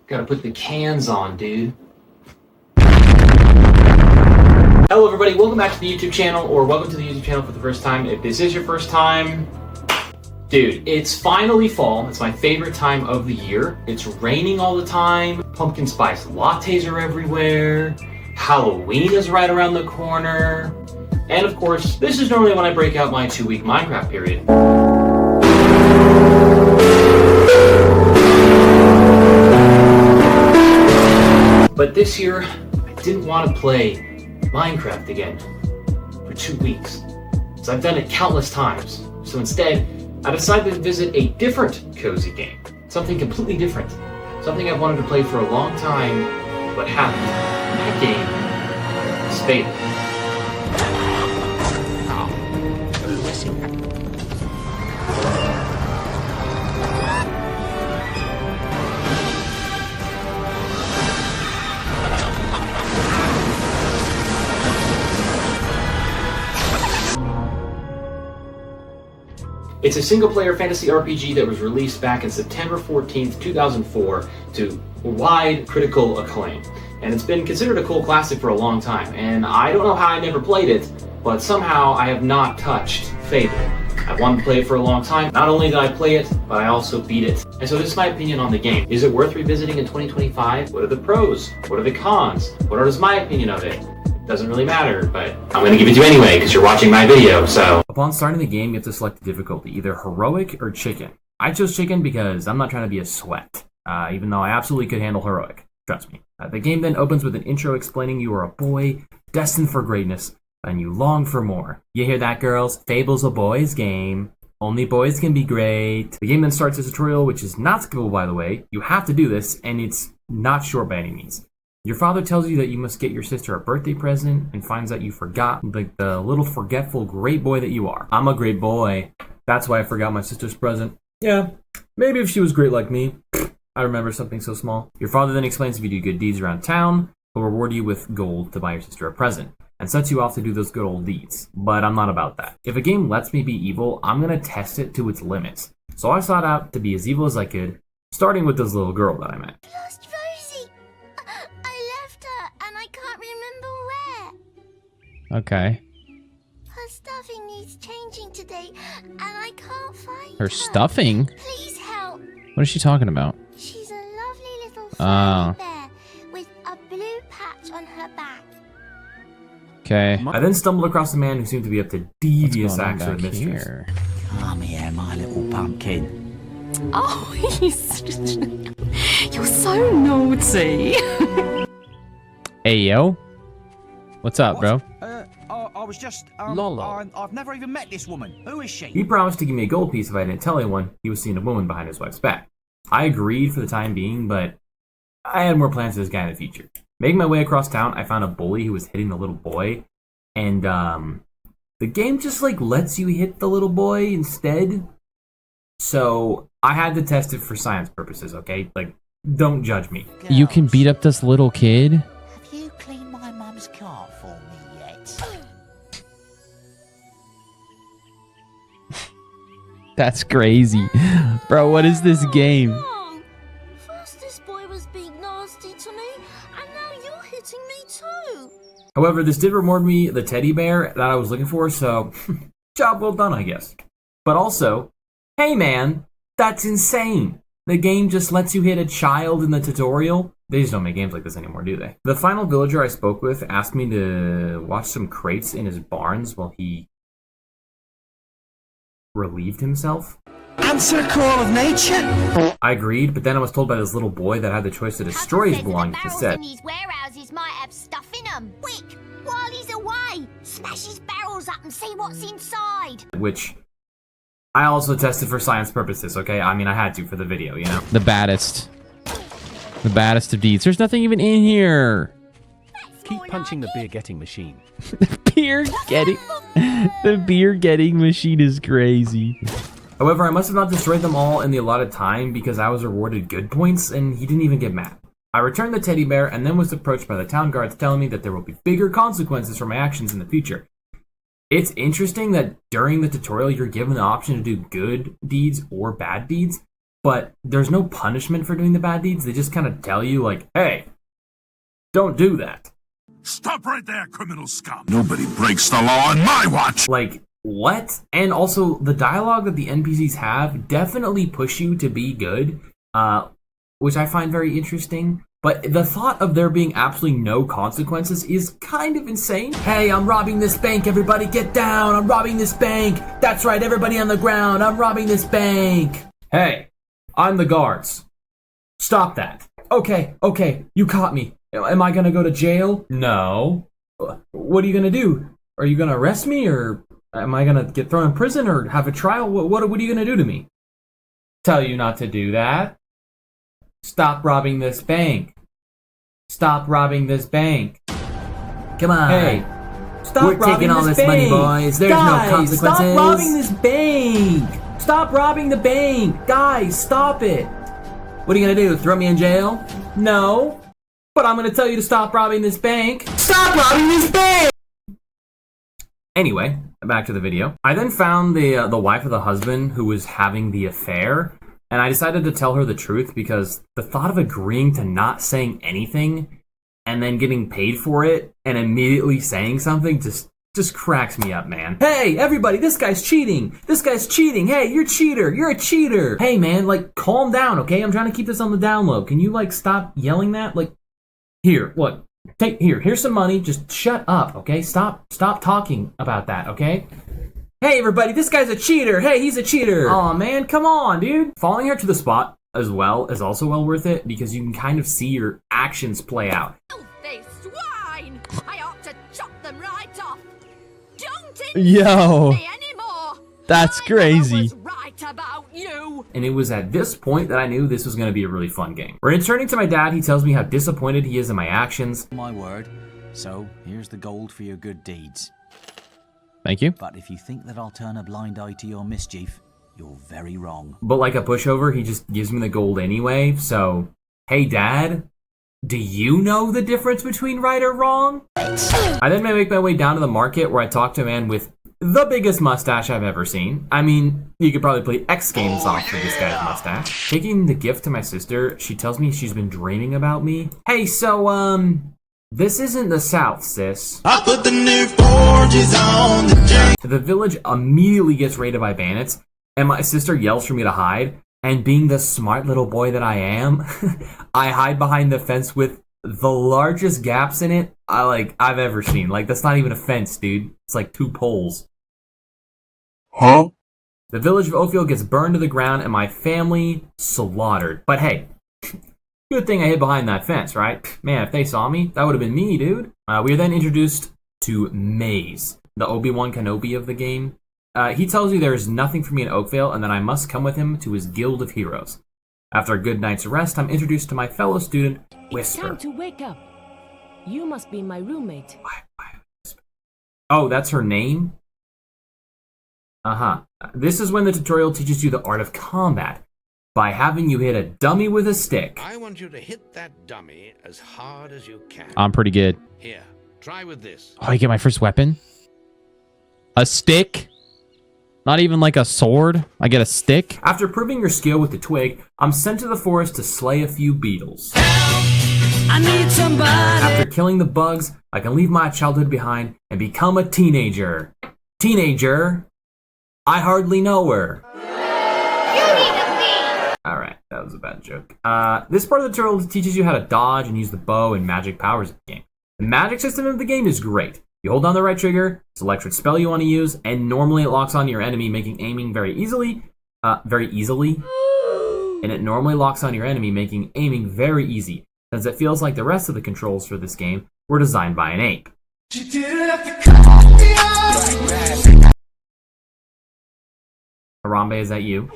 Gotta put the cans on, dude. Hello everybody, welcome back to the YouTube channel, or welcome to the YouTube channel for the first time. If this is your first time, dude, it's finally fall. It's my favorite time of the year. It's raining all the time. Pumpkin spice lattes are everywhere. Halloween is right around the corner. And of course, this is normally when I break out my 2-week Minecraft period. But this year, I didn't want to play Minecraft again for 2 weeks. So I've done it countless times. So instead, I decided to visit a different cozy game. Something completely different. Something I've wanted to play for a long time, but haven't. That game is Fable. It's a single-player fantasy RPG that was released back in September 14th, 2004 to wide critical acclaim. And it's been considered a cult classic for a long time, and I don't know how I never played it, but somehow I have not touched Fable. I've wanted to play it for a long time. Not only did I play it, but I also beat it. And so this is my opinion on the game. Is it worth revisiting in 2025? What are the pros? What are the cons? What is my opinion of it? Doesn't really matter, but I'm gonna give it to you anyway because you're watching my video, so. Upon starting the game, you have to select the difficulty, either heroic or chicken. I chose chicken because I'm not trying to be a sweat, even though I absolutely could handle heroic. Trust me. The game then opens with an intro explaining you are a boy destined for greatness, and you long for more. You hear that, girls? Fable's a boys' game. Only boys can be great. The game then starts a tutorial, which is not skippable, by the way. You have to do this, and it's not short by any means. Your father tells you that you must get your sister a birthday present and finds out you forgot, like the little forgetful great boy that you are. I'm a great boy. That's why I forgot my sister's present. Yeah, maybe if she was great like me, I remember something so small. Your father then explains if you do good deeds around town, he'll reward you with gold to buy your sister a present, and sets you off to do those good old deeds. But I'm not about that. If a game lets me be evil, I'm gonna test it to its limits. So I sought out to be as evil as I could, starting with this little girl that I met. Okay. Her stuffing needs changing today, and I can't find Her stuffing? Please help. What is she talking about? She's a lovely little furry bear with a blue patch on her back. Okay. I then stumbled across a man who seemed to be up to devious acts of mischief. Come here, my little pumpkin. Oh, you're so naughty. Hey, yo. What's up, bro? I was just, Lolo. I've never even met this woman. Who is she? He promised to give me a gold piece if I didn't tell anyone he was seeing a woman behind his wife's back. I agreed for the time being, but I had more plans for this guy in the future. Making my way across town, I found a bully who was hitting the little boy, and the game just like lets you hit the little boy instead. So I had to test it for science purposes, okay? Like, don't judge me. You can beat up this little kid? Have you cleaned my mum's car for me yet? That's crazy. Bro, what is this game? Wrong. First this boy was being nasty to me, and now you're hitting me too. However, this did reward me the teddy bear that I was looking for, so job well done, I guess. But also, hey man, that's insane. The game just lets you hit a child in the tutorial. They just don't make games like this anymore, do they? The final villager I spoke with asked me to watch some crates in his barns while he relieved himself. Answer a call of nature. I agreed, but then I was told by this little boy that I had the choice to destroy his belongings instead. In these warehouses might have stuff in them. Quick, while he's away, smash his barrels up and see what's inside. Which I also tested for science purposes, okay? I mean, I had to for the video, you know? The baddest. The baddest of deeds. There's nothing even in here. Keep punching the beer getting machine. The beer getting machine is crazy. However, I must have not destroyed them all in the allotted time because I was rewarded good points and he didn't even get mad. I returned the teddy bear and then was approached by the town guards telling me that there will be bigger consequences for my actions in the future. It's interesting that during the tutorial you're given the option to do good deeds or bad deeds, but there's no punishment for doing the bad deeds. They just kind of tell you, like, hey, don't do that. Stop right there, criminal scum. Nobody breaks the law on my watch. Like, what? And also, the dialogue that the NPCs have definitely push you to be good, which I find very interesting. But the thought of there being absolutely no consequences is kind of insane. Hey, I'm robbing this bank, everybody get down. I'm robbing this bank. That's right, everybody on the ground. I'm robbing this bank. Hey, I'm the guards. Stop that. Okay, you caught me. Am I gonna go to jail? No. What are you gonna do? Are you gonna arrest me, or am I gonna get thrown in prison or have a trial? What are you gonna do to me? Tell you not to do that. Stop robbing this bank. Stop robbing this bank. Come on. Hey, stop We're robbing taking all this this money, bank. boys. There's Guys, no consequences. Stop robbing this bank. Stop robbing the bank. Guys, stop it. What are you gonna do? Throw me in jail? No, but I'm gonna tell you to stop robbing this bank. Stop robbing this bank! Anyway, back to the video. I then found the wife of the husband who was having the affair, and I decided to tell her the truth because the thought of agreeing to not saying anything and then getting paid for it and immediately saying something just cracks me up, man. Hey, everybody, this guy's cheating. This guy's cheating. Hey, you're a cheater. You're a cheater. Hey, man, like, calm down, okay? I'm trying to keep this on the down low. Can you, like, stop yelling that? Like, here, look. Here's some money. Just shut up, okay? Stop talking about that, okay? Hey, everybody, this guy's a cheater. Hey, he's a cheater. Aw, man, come on, dude. Following her to the spot as well is also well worth it because you can kind of see your actions play out. Filthy swine! I ought to chop them right off. Don't Yo, me anymore. that's crazy. I was right about you. And it was at this point that I knew this was going to be a really fun game. Returning to my dad, he tells me how disappointed he is in my actions. My word. So, here's the gold for your good deeds. Thank you. But if you think that I'll turn a blind eye to your mischief, you're very wrong. But like a pushover, he just gives me the gold anyway. So, hey, Dad, do you know the difference between right or wrong? I then make my way down to the market where I talk to a man with the biggest mustache I've ever seen. I mean, you could probably play X Games off for this guy's mustache. Taking the gift to my sister, she tells me she's been dreaming about me. Hey, so, this isn't the South, sis. I put the new forges on the jank. The village immediately gets raided by bandits, and my sister yells for me to hide. And being the smart little boy that I am, I hide behind the fence with the largest gaps in it I've ever seen. Like, that's not even a fence, dude. It's like 2 poles. Huh? The village of Oakfield gets burned to the ground and my family slaughtered. But hey, good thing I hid behind that fence, right? Man, if they saw me, that would have been me, dude. We are then introduced to Maze, the Obi-Wan Kenobi of the game. He tells you there is nothing for me in Oakvale and that I must come with him to his guild of heroes. After a good night's rest, I'm introduced to my fellow student, Whisper. It's time to wake up. You must be my roommate. Oh, that's her name? Uh-huh. This is when the tutorial teaches you the art of combat by having you hit a dummy with a stick. I want you to hit that dummy as hard as you can. I'm pretty good. Here, try with this. Oh, I get my first weapon? A stick? Not even like a sword? I get a stick? After proving your skill with the twig, I'm sent to the forest to slay a few beetles. I need somebody. After killing the bugs, I can leave my childhood behind and become a teenager. Teenager? I hardly know her. Alright, that was a bad joke. This part of the tutorial teaches you how to dodge and use the bow and magic powers of the game. The magic system of the game is great. You hold down the right trigger, select which spell you want to use, and normally it locks on your enemy, making aiming very easily. And it normally locks on your enemy, making aiming very easy, since it feels like the rest of the controls for this game were designed by an ape. Harambe, is that you?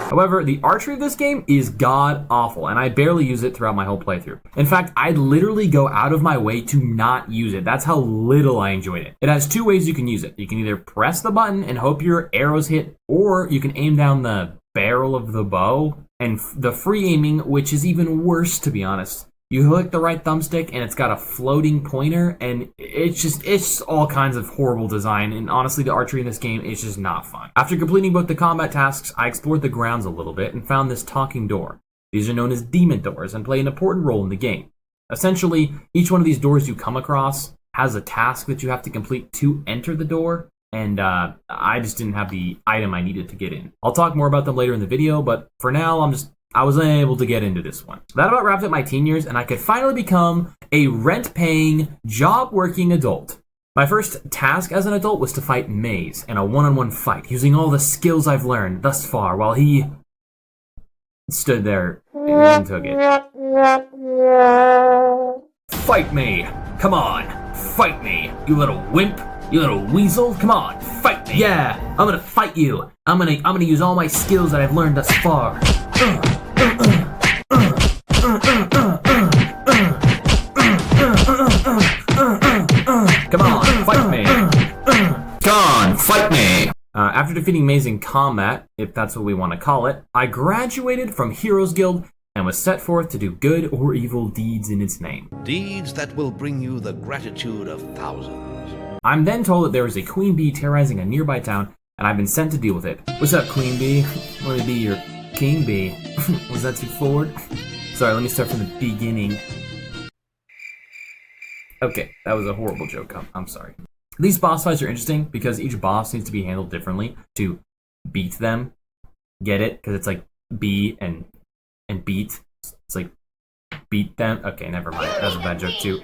However, the archery of this game is god-awful, and I barely use it throughout my whole playthrough. In fact, I'd literally go out of my way to not use it. That's how little I enjoyed it. It has 2 ways you can use it. You can either press the button and hope your arrows hit, or you can aim down the barrel of the bow, and the free aiming, which is even worse, to be honest. You click the right thumbstick and it's got a floating pointer, and it's all kinds of horrible design, and honestly the archery in this game is just not fun. After completing both the combat tasks, I explored the grounds a little bit and found this talking door. These are known as demon doors and play an important role in the game. Essentially, each one of these doors you come across has a task that you have to complete to enter the door, and I just didn't have the item I needed to get in. I'll talk more about them later in the video, but for now I was unable to get into this one. That about wrapped up my teen years, and I could finally become a rent-paying, job-working adult. My first task as an adult was to fight Maze in a one-on-one fight, using all the skills I've learned thus far while he stood there and took it. Fight me! Come on! Fight me! You little wimp! You little weasel! Come on! Fight me! Yeah! I'm gonna fight you! I'm gonna use all my skills that I've learned thus far. Come on, fight me! Come on, fight me! After defeating Maze in combat, if that's what we want to call it, I graduated from Heroes Guild and was set forth to do good or evil deeds in its name. Deeds that will bring you the gratitude of thousands. I'm then told that there is a queen bee terrorizing a nearby town, and I've been sent to deal with it. What's up, queen bee? Let me be your king bee. Was that too forward? Sorry, let me start from the beginning. Okay, that was a horrible joke. I'm sorry. These boss fights are interesting because each boss needs to be handled differently to beat them. Get it? Because it's like B and beat. It's like beat them. Okay, never mind. That was a bad joke too.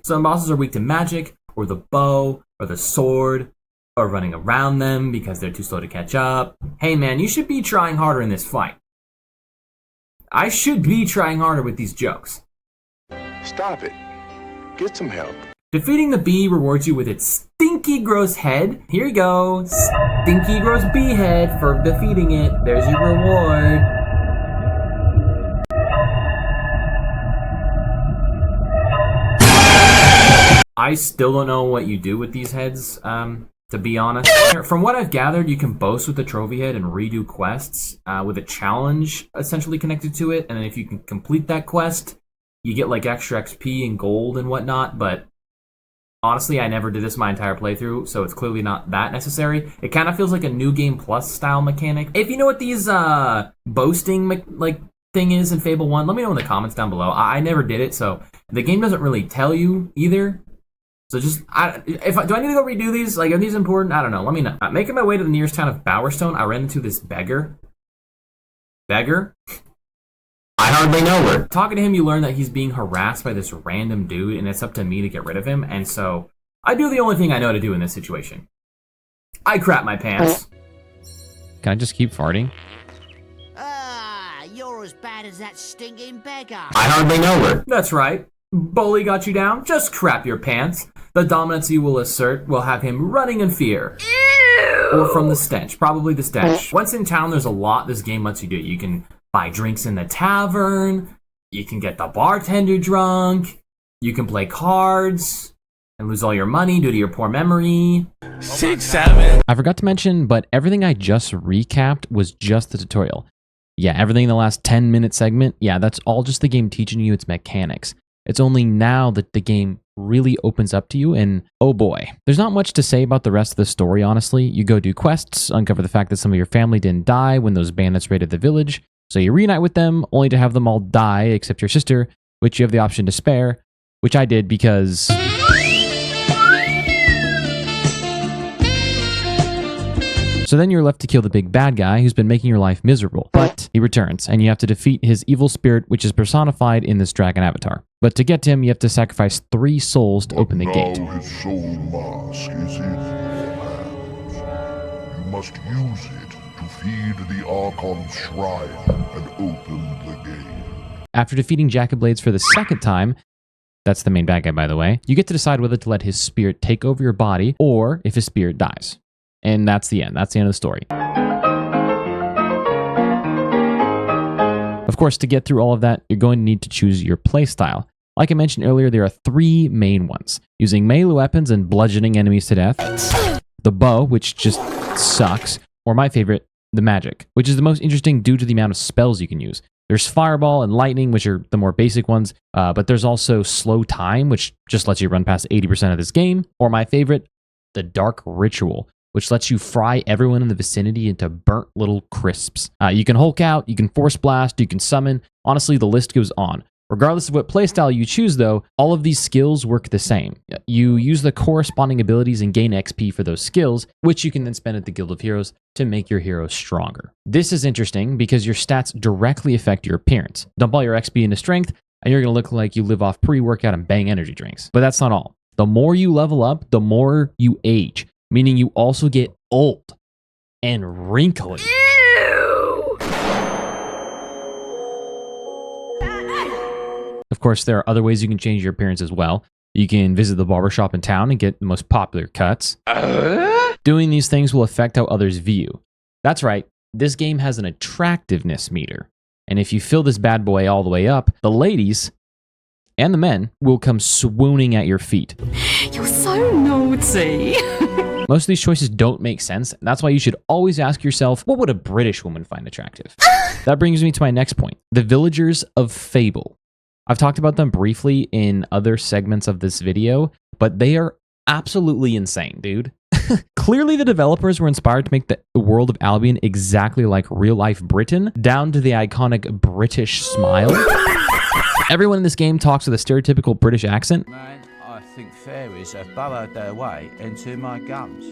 Some bosses are weak to magic, or the bow, or the sword, or running around them because they're too slow to catch up. Hey man, you should be trying harder in this fight. I should be trying harder with these jokes. Stop it. Get some help. Defeating the bee rewards you with its stinky gross head. Here you go. Stinky gross bee head for defeating it. There's your reward. I still don't know what you do with these heads, to be honest. From what I've gathered, you can boast with the trophy head and redo quests with a challenge essentially connected to it. And then if you can complete that quest, you get like extra XP and gold and whatnot. But honestly, I never did this my entire playthrough, so it's clearly not that necessary. It kind of feels like a New Game Plus style mechanic. If you know what these boasting thing is in Fable 1, let me know in the comments down below. I never did it, so the game doesn't really tell you either. So just, do I need to go redo these? Like, are these important? I don't know. Let me know. Making my way to the nearest town of Bowerstone, I ran into this beggar. Beggar? I hardly know her. Talking to him, you learn that he's being harassed by this random dude, and it's up to me to get rid of him. And so, I do the only thing I know to do in this situation. I crap my pants. Can I just keep farting? Ah, you're as bad as that stinking beggar. I hardly know her. That's right. Bully got you down? Just crap your pants. The dominance you will assert will have him running in fear. Ew. Or from the stench. Probably the stench. Once in town, there's a lot this game lets you do. You can buy drinks in the tavern. You can get the bartender drunk. You can play cards and lose all your money due to your poor memory. 6, 7. I forgot to mention, but everything I just recapped was just the tutorial. Yeah, everything in the last 10-minute segment, yeah, that's all just the game teaching you its mechanics. It's only now that the game really opens up to you, and oh boy. There's not much to say about the rest of the story, honestly. You go do quests, uncover the fact that some of your family didn't die when those bandits raided the village, so you reunite with them, only to have them all die except your sister, which you have the option to spare, which I did because... So then you're left to kill the big bad guy who's been making your life miserable. But he returns, and you have to defeat his evil spirit, which is personified in this dragon avatar. But to get to him, you have to sacrifice 3 souls to open the gate. Now his soul mask is in your hands. You must use it to feed the Archon's shrine and open the gate. After defeating Jack of Blades for the second time, that's the main bad guy, by the way, you get to decide whether to let his spirit take over your body, or if his spirit dies. And that's the end. That's the end of the story. Of course, to get through all of that, you're going to need to choose your playstyle. Like I mentioned earlier, there are 3 main ones. Using melee weapons and bludgeoning enemies to death. The bow, which just sucks. Or my favorite, the magic, which is the most interesting due to the amount of spells you can use. There's Fireball and Lightning, which are the more basic ones, but there's also Slow Time, which just lets you run past 80% of this game, or my favorite, the Dark Ritual, which lets you fry everyone in the vicinity into burnt little crisps. You can Hulk out, you can Force Blast, you can Summon. Honestly, the list goes on. Regardless of what playstyle you choose, though, all of these skills work the same. You use the corresponding abilities and gain XP for those skills, which you can then spend at the Guild of Heroes to make your heroes stronger. This is interesting because your stats directly affect your appearance. Dump all your XP into strength, and you're going to look like you live off pre-workout and bang energy drinks. But that's not all. The more you level up, the more you age, meaning you also get old and wrinkly. Of course, there are other ways you can change your appearance as well. You can visit the barbershop in town and get the most popular cuts. Doing these things will affect how others view you. That's right, this game has an attractiveness meter. And if you fill this bad boy all the way up, the ladies and the men will come swooning at your feet. You're so naughty. Most of these choices don't make sense. That's why you should always ask yourself, what would a British woman find attractive? That brings me to my next point, the villagers of Fable. I've talked about them briefly in other segments of this video, but they are absolutely insane, dude. Clearly, the developers were inspired to make the world of Albion exactly like real-life Britain, down to the iconic British smile. Everyone in this game talks with a stereotypical British accent. Man, I think fairies have burrowed their way into my gums.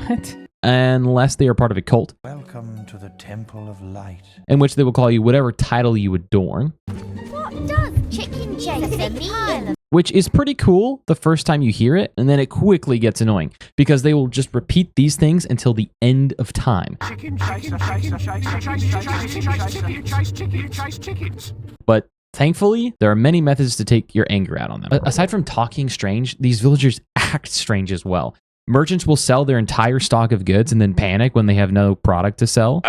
What? Unless they are part of a cult. Welcome to the Temple of Light. In which they will call you whatever title you adorn. What does chicken chaser mean? Which is pretty cool the first time you hear it, and then it quickly gets annoying because they will just repeat these things until the end of time. But thankfully, there are many methods to take your anger out on them. Aside from talking strange, these villagers act strange as well. Merchants will sell their entire stock of goods and then panic when they have no product to sell.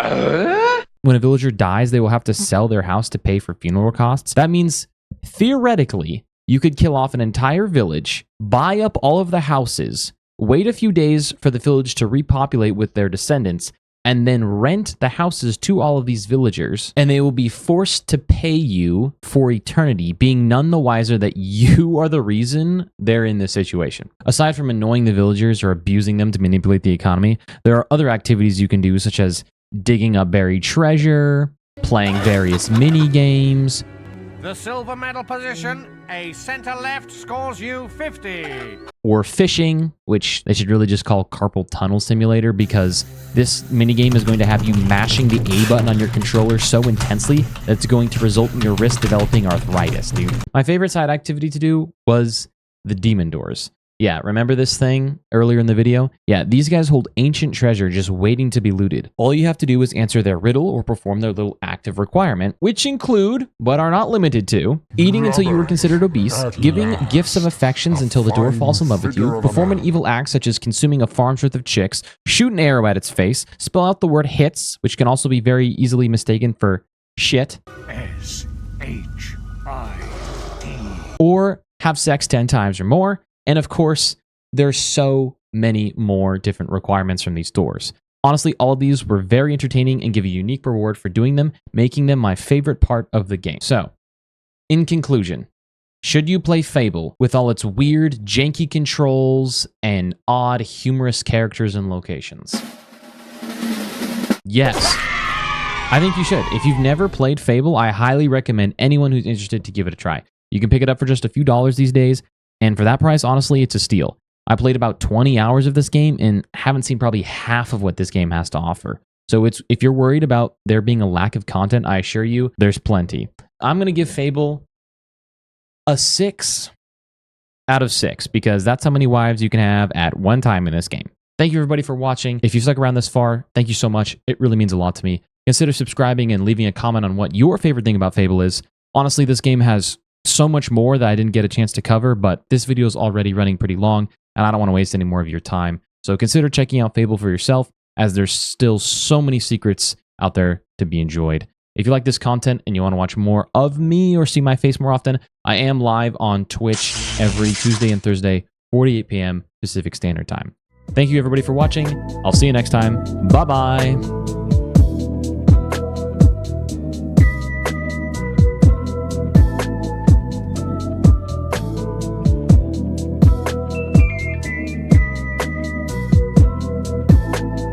When a villager dies, they will have to sell their house to pay for funeral costs. That means, theoretically, you could kill off an entire village, buy up all of the houses, wait a few days for the village to repopulate with their descendants, and then rent the houses to all of these villagers, and they will be forced to pay you for eternity, being none the wiser that you are the reason they're in this situation. Aside from annoying the villagers or abusing them to manipulate the economy, there are other activities you can do, such as digging up buried treasure, playing various mini games. The silver medal position, a center left scores you 50. Or fishing, which they should really just call Carpal Tunnel Simulator, because this minigame is going to have you mashing the A button on your controller so intensely that it's going to result in your wrist developing arthritis, dude. My favorite side activity to do was the demon doors. Yeah, remember this thing earlier in the video? Yeah, these guys hold ancient treasure just waiting to be looted. All you have to do is answer their riddle or perform their little active requirement, which include, but are not limited to, eating until you are considered obese, giving gifts of affections until the door falls in love with you, perform an evil act such as consuming a farm's worth of chicks, shoot an arrow at its face, spell out the word hits, which can also be very easily mistaken for shit, S-H-I-T. or have sex 10 times or more. And of course, there's so many more different requirements from these doors. Honestly, all of these were very entertaining and give a unique reward for doing them, making them my favorite part of the game. So, in conclusion, should you play Fable with all its weird, janky controls and odd, humorous characters and locations? Yes. I think you should. If you've never played Fable, I highly recommend anyone who's interested to give it a try. You can pick it up for just a few dollars these days. And for that price, honestly, it's a steal. I played about 20 hours of this game and haven't seen probably half of what this game has to offer. So if you're worried about there being a lack of content, I assure you, there's plenty. I'm going to give Fable a 6 out of 6 because that's how many wives you can have at one time in this game. Thank you everybody for watching. If you stuck around this far, thank you so much. It really means a lot to me. Consider subscribing and leaving a comment on what your favorite thing about Fable is. Honestly, this game has so much more that I didn't get a chance to cover, but this video is already running pretty long, and I don't want to waste any more of your time. So consider checking out Fable for yourself, as there's still so many secrets out there to be enjoyed. If you like this content and you want to watch more of me or see my face more often, I am live on Twitch every Tuesday and Thursday, 4:08 p.m. Pacific Standard Time. Thank you everybody for watching. I'll see you next time. Bye-bye.